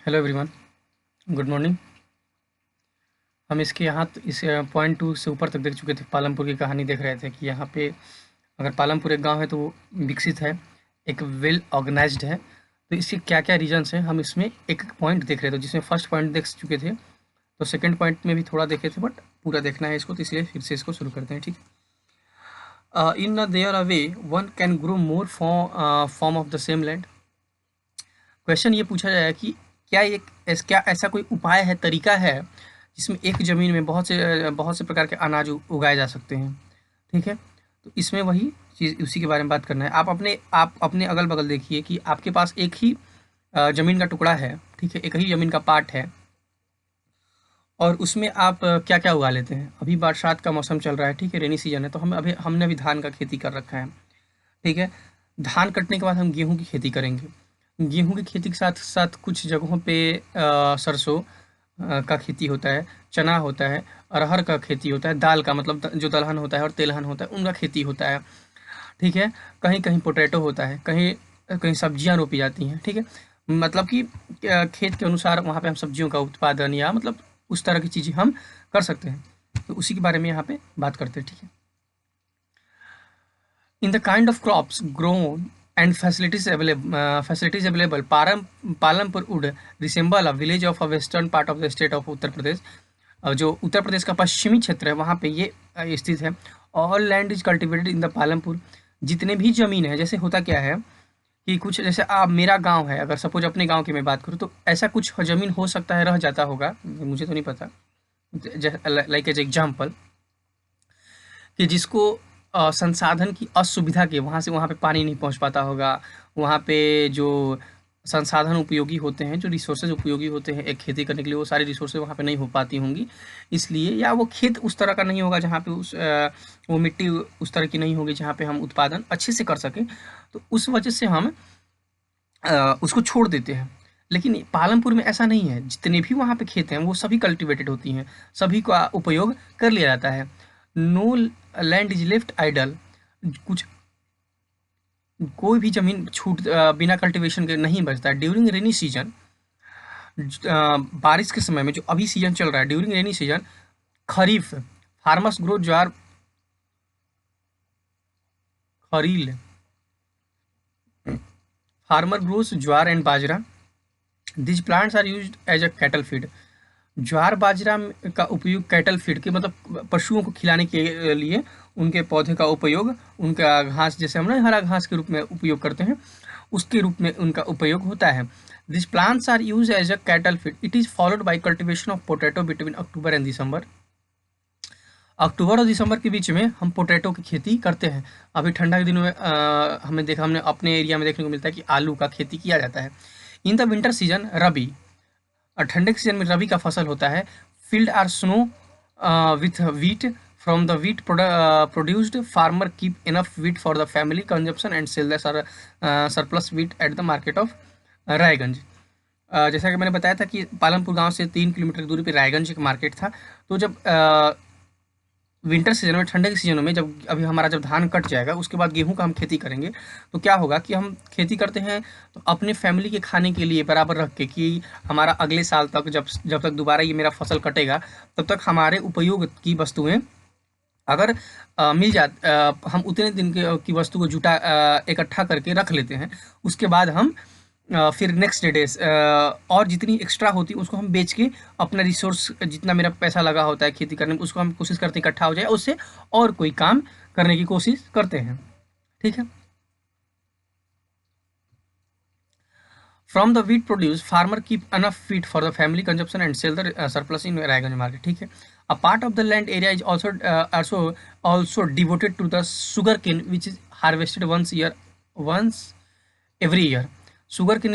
Hello everyone, good morning. हम इसके यहाँ इस पॉइंट 2 से ऊपर तक देख चुके थे। पालमपुर की कहानी देख रहे थे कि यहाँ पे अगर पालमपुर एक गांव है तो वो विकसित है, एक वेल ऑर्गेनाइज्ड है। तो इसके क्या क्या रीजन्स हैं, हम इसमें एक एक पॉइंट देख रहे थे। जिसमें फर्स्ट पॉइंट देख चुके थे तो सेकंड पॉइंट में भी थोड़ा देखे थे, बट पूरा देखना है इसको, तो इसलिए फिर से इसको शुरू करते हैं। ठीक है। In there a way one can grow more form of the same land. Question ये पूछा जाएगा कि क्या ऐसा कोई उपाय है, तरीका है जिसमें एक ज़मीन में बहुत से प्रकार के अनाज उगाए जा सकते हैं। ठीक है, तो इसमें वही चीज़, उसी के बारे में बात करना है। आप अपने अगल बगल देखिए कि आपके पास एक ही ज़मीन का टुकड़ा है। ठीक है, एक ही ज़मीन का पार्ट है और उसमें आप क्या क्या उगा लेते हैं। अभी बरसात का मौसम चल रहा है, ठीक है, रेनी सीजन है, तो हमने अभी धान का खेती कर रखा है। ठीक है, धान कटने के बाद हम गेहूं की खेती करेंगे। गेहूं की खेती के साथ साथ कुछ जगहों पे सरसों का खेती होता है, चना होता है, अरहर का खेती होता है, दाल का मतलब जो दलहन होता है और तेलहन होता है उनका खेती होता है। ठीक है, कहीं कहीं पोटैटो होता है, कहीं कहीं सब्जियां रोपी जाती हैं। ठीक है, मतलब कि खेत के अनुसार वहाँ पे हम सब्जियों का उत्पादन या मतलब उस तरह की चीज़ें हम कर सकते हैं। तो उसी के बारे में यहाँ पे बात करते हैं। ठीक है, in the kind of crops grown and facilities available, Palampur would resemble a village of a western part of the state of Uttar Pradesh. जो उत्तर प्रदेश का पश्चिमी क्षेत्र है वहाँ पे ये स्थित है। All land is cultivated in the Palampur. जितने भी जमीन है, जैसे होता क्या है कि कुछ जैसे आप, मेरा गांव है, अगर सपोज अपने गांव की मैं बात करूँ तो ऐसा कुछ जमीन हो सकता है, रह जाता होगा, मुझे तो नहीं पता, लाइक एज एग्जाम्पल, कि जिसको संसाधन की असुविधा के वहाँ से वहाँ पे पानी नहीं पहुँच पाता होगा। वहाँ पे जो संसाधन उपयोगी होते हैं, जो रिसोर्सेज उपयोगी होते हैं एक खेती करने के लिए, वो सारी रिसोर्सेज वहाँ पे नहीं हो पाती होंगी। इसलिए या वो खेत उस तरह का नहीं होगा जहाँ पे वो मिट्टी उस तरह की नहीं होगी जहाँ पे हम उत्पादन अच्छे से कर सकें। तो उस वजह से हम उसको छोड़ देते हैं। लेकिन पालमपुर में ऐसा नहीं है, जितने भी वहाँ पे खेत हैं वो सभी कल्टिवेटेड होती हैं, सभी का उपयोग कर लिया जाता है। No land is left idle. कुछ कोई भी जमीन बिना कल्टीवेशन के नहीं बचता। ड्यूरिंग रेनी सीजन, बारिश के समय में, जो अभी सीजन चल रहा है during rainy season, kharif, farmers grow jowar, kharif, farmer grows jowar and bajra. This plants are used as a cattle feed. Jowar bajra का उपयोग कैटल फीड के मतलब पशुओं को खिलाने के लिए उनके पौधे का उपयोग, उनका घास, जैसे हम ना हरा घास के रूप में उपयोग करते हैं, उसके रूप में उनका उपयोग होता है। This plants are use as a cattle feed. It is followed by cultivation of potato between October and December. October और दिसंबर के बीच में हम पोटैटो की खेती करते हैं। अभी ठंडा के दिनों में हमने अपने एरिया में देखने को मिलता है कि आलू का खेती किया जाता है। इन द विंटर सीजन रबी, और ठंडे के सीजन में रबी का फसल होता है। Field are sown with wheat. From the wheat produced farmer keep enough wheat for the family consumption and sell the surplus wheat at the market of Raiganj. जैसा कि मैंने बताया था कि पालमपुर गांव से 3 किलोमीटर की दूरी पर रायगंज एक मार्केट था। तो जब विंटर सीजन में, ठंडे के सीजन में, जब अभी हमारा जब धान कट जाएगा उसके बाद गेहूं का हम खेती करेंगे, तो क्या होगा कि हम खेती करते हैं तो अपने फैमिली के खाने के लिए बराबर रख के, कि हमारा अगले साल तक जब तक दोबारा ये मेरा फसल कटेगा तब तक हमारे उपयोग की वस्तुएं अगर मिल हम उतने दिन की वस्तु को इकट्ठा करके रख लेते हैं। उसके बाद हम फिर नेक्स्ट डे और जितनी एक्स्ट्रा होती है उसको हम बेच के अपना रिसोर्स, जितना मेरा पैसा लगा होता है खेती करने में, उसको हम कोशिश करते हैं इकट्ठा हो जाए, उससे और कोई काम करने की कोशिश करते हैं। ठीक है, from the wheat produce farmer keep enough feed for the family consumption and sell the surplus in Raiganj market. ठीक है, a part of the land area is also devoted to the sugarcane which is harvested once every year. Sugarcane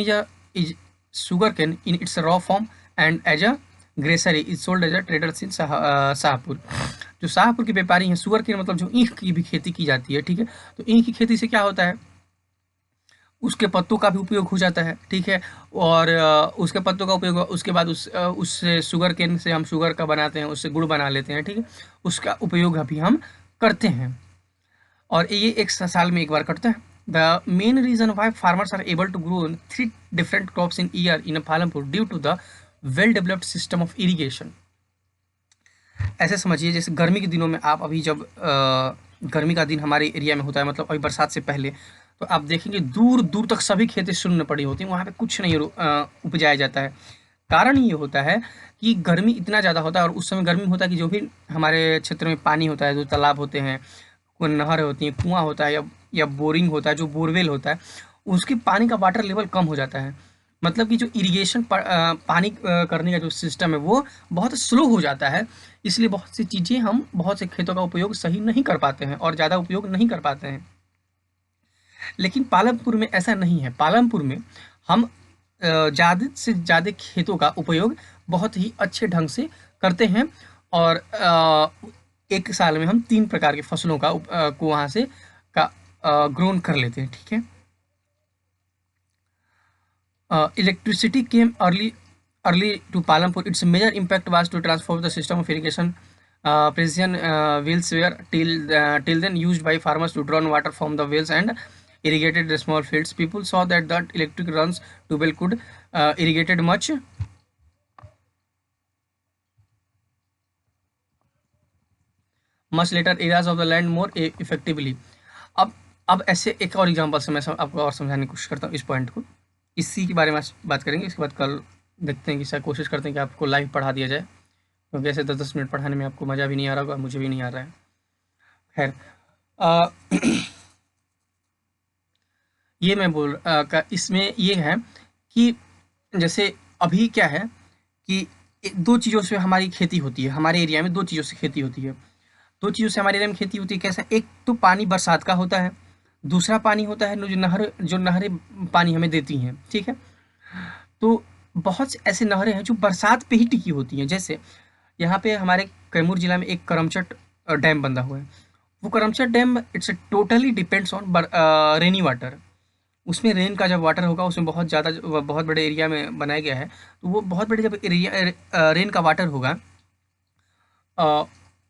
is sugarcane in its raw form and as a grocery is sold as a traders in Shahpur. जो शाहपुर के व्यापारी हैं, sugar cane मतलब जो ईख की भी खेती की जाती है। ठीक है, तो ईख की खेती से क्या होता है, उसके पत्तों का भी उपयोग हो जाता है। ठीक है, और उसके पत्तों का उपयोग, उसके बाद उससे शुगर केन से हम शुगर का बनाते हैं, उससे गुड़ बना लेते हैं। ठीक है, उसका उपयोग अभी हम करते हैं और ये एक साल में एक बार कटता है। The main reason why farmers are able to grow 3 different crops in year in Palampur due to the well developed system of irrigation. ऐसे समझिए जैसे गर्मी के दिनों में आप अभी जब गर्मी का दिन हमारे एरिया में होता है, मतलब अभी बरसात से पहले, तो आप देखेंगे दूर दूर तक सभी खेतें शून्य पड़ी होती हैं, वहाँ पे कुछ नहीं उपजाया जाता है। कारण ये होता है कि गर्मी इतना ज़्यादा होता है, और उस समय गर्मी होता है कि जो भी हमारे क्षेत्र में पानी होता है, जो तालाब होते हैं, कोई नहर होती है, कुआँ होता है, या बोरिंग होता है, जो बोरवेल होता है, उसके पानी का वाटर लेवल कम हो जाता है। मतलब कि जो इरिगेशन पानी करने का जो सिस्टम है वो बहुत स्लो हो जाता है। इसलिए बहुत सी चीज़ें हम बहुत से खेतों का उपयोग सही नहीं कर पाते हैं और ज़्यादा उपयोग नहीं कर पाते हैं। लेकिन पालमपुर में ऐसा नहीं है। पालमपुर में हम ज़्यादा से ज़्यादा खेतों का उपयोग बहुत ही अच्छे ढंग से करते हैं, और एक साल में हम 3 प्रकार की फसलों को वहाँ से ग्रोन कर लेते हैं। ठीक है। Electricity came early to Palampur. Its major impact was to transform the system of irrigation. Precision wells were till then used by farmers to draw water from the wells and irrigated the small fields. People saw that electric runs to well could irrigated much later areas of the land more effectively. अब ऐसे एक और example से मैं आपको और समझाने की कोशिश करता हूँ इस पॉइंट को। इसी के बारे में बात करेंगे, इसके बाद कल देखते हैं कि शायद कोशिश करते हैं कि आपको लाइव पढ़ा दिया जाए, क्योंकि ऐसे 10-10 मिनट पढ़ाने में आपको मज़ा भी नहीं आ रहा होगा, मुझे भी नहीं आ रहा है। खैर, ये मैं इसमें ये है कि जैसे अभी क्या है कि 2 चीज़ों से हमारी खेती होती है। हमारे एरिया में 2 चीज़ों से खेती होती है। 2 चीज़ों से हमारे एरिया में खेती होती है। कैसा? एक तो पानी बरसात का होता है, दूसरा पानी होता है जो नहरें पानी हमें देती हैं। ठीक है। तो बहुत से ऐसे नहरें हैं जो बरसात पे ही टिकी होती हैं। जैसे यहाँ पे हमारे कैमूर जिला में एक करमचट डैम बंधा हुआ है। वो Karamchat dam it's totally depends on rainy water. उसमें रेन का जब वाटर होगा, उसमें बहुत बड़े एरिया में बनाया गया है, तो वो बहुत बड़े जब एरिया रेन का वाटर होगा,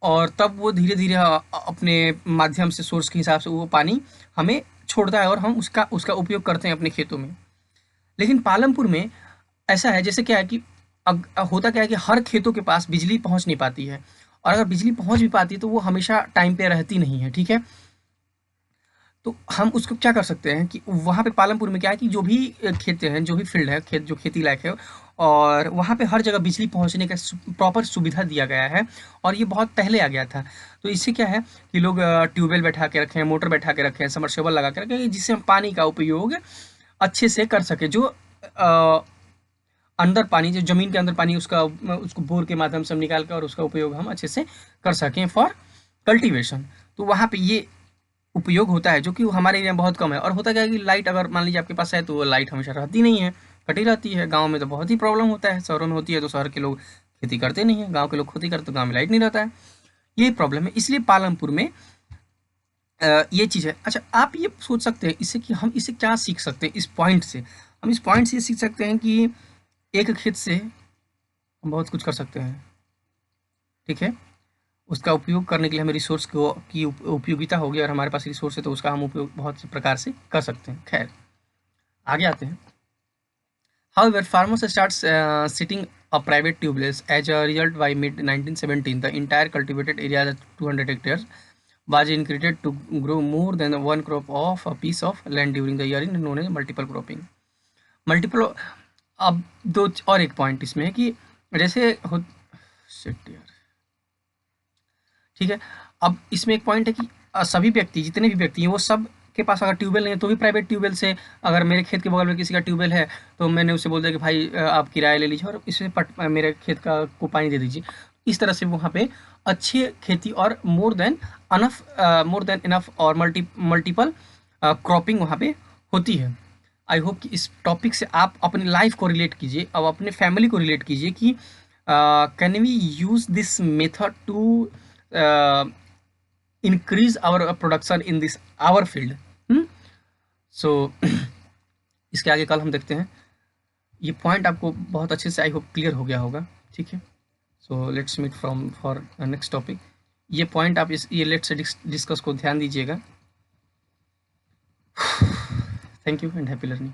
और तब वो धीरे धीरे अपने माध्यम से सोर्स के हिसाब से वो पानी हमें छोड़ता है, और हम उसका उपयोग करते हैं अपने खेतों में। लेकिन पालमपुर में ऐसा है, जैसे क्या है कि अब होता क्या है कि हर खेतों के पास बिजली पहुंच नहीं पाती है, और अगर बिजली पहुंच भी पाती है तो वो हमेशा टाइम पे रहती नहीं है। ठीक है। तो हम उसको क्या कर सकते हैं कि वहाँ पे पालमपुर में क्या है कि जो भी खेत हैं, जो भी फील्ड है, खेत जो खेती लायक है, और वहाँ पे हर जगह बिजली पहुँचने का प्रॉपर सुविधा दिया गया है, और ये बहुत पहले आ गया था। तो इससे क्या है कि लोग ट्यूबवेल बैठा के रखे हैं, मोटर बैठा के रखे हैं, समरसेबल लगा के रखे हैं, जिससे हम पानी का उपयोग अच्छे से कर सके। जो अंदर पानी, जो ज़मीन के अंदर पानी, उसको बोर के माध्यम से हम निकाल कर और उसका उपयोग हम अच्छे से कर सकें फॉर कल्टीवेशन। तो वहाँ पे ये उपयोग होता है, जो कि हमारे एरिया में बहुत कम है। और होता क्या है कि लाइट अगर मान लीजिए आपके पास है, तो वो लाइट हमेशा रहती नहीं है, कटी रहती है। गाँव में तो बहुत ही प्रॉब्लम होता है, शहरों में होती है तो शहर के लोग खेती करते नहीं हैं, गाँव के लोग खेती करते तो गाँव में लाइट नहीं रहता है। यही प्रॉब्लम है। इसलिए पालमपुर में ये चीज़ है। अच्छा, आप ये सोच सकते हैं इससे कि हम इससे क्या सीख सकते हैं? इस पॉइंट से हम इस पॉइंट से ये सीख सकते हैं कि एक खेत से हम बहुत कुछ कर सकते हैं। ठीक है। उसका उपयोग करने के लिए हमें रिसोर्स की उपयोगिता होगी, और हमारे पास रिसोर्स है तो उसका हम उपयोग बहुत से प्रकार से कर सकते हैं। खैर, आगे आते हैं। However, farmers starts setting up private tubewells. As a result, by mid-1917, the entire cultivated area, 200 hectares, was increased to grow more than one crop of a piece of land during the year, known as multiple cropping. Multiple. अब दो और एक point इसमें है कि जैसे shit यार, ठीक है। अब इसमें एक पॉइंट है कि सभी व्यक्ति, जितने भी व्यक्ति हैं, वो सब के पास अगर ट्यूबवेल नहीं है तो भी प्राइवेट ट्यूबवेल से, अगर मेरे खेत के बगल में किसी का ट्यूबवेल है तो मैंने उससे बोल दिया कि भाई आप किराया ले लीजिए और इसमें मेरे खेत को पानी दे दीजिए। इस तरह से वहाँ पे अच्छी खेती और मोर देन इनफ और मल्टीपल क्रॉपिंग वहाँ पे होती है। आई होप कि इस टॉपिक से आप अपनी लाइफ को रिलेट कीजिए, अब अपने फैमिली को रिलेट कीजिए कि can we use this method to increase our production in this our field. So इसके आगे कल हम देखते हैं। ये पॉइंट आपको बहुत अच्छे से आई होप क्लियर हो गया होगा। ठीक है। So let's meet for next topic. ये पॉइंट आप ये लेट्स डिस्कस को ध्यान दीजिएगा। Thank you and happy learning.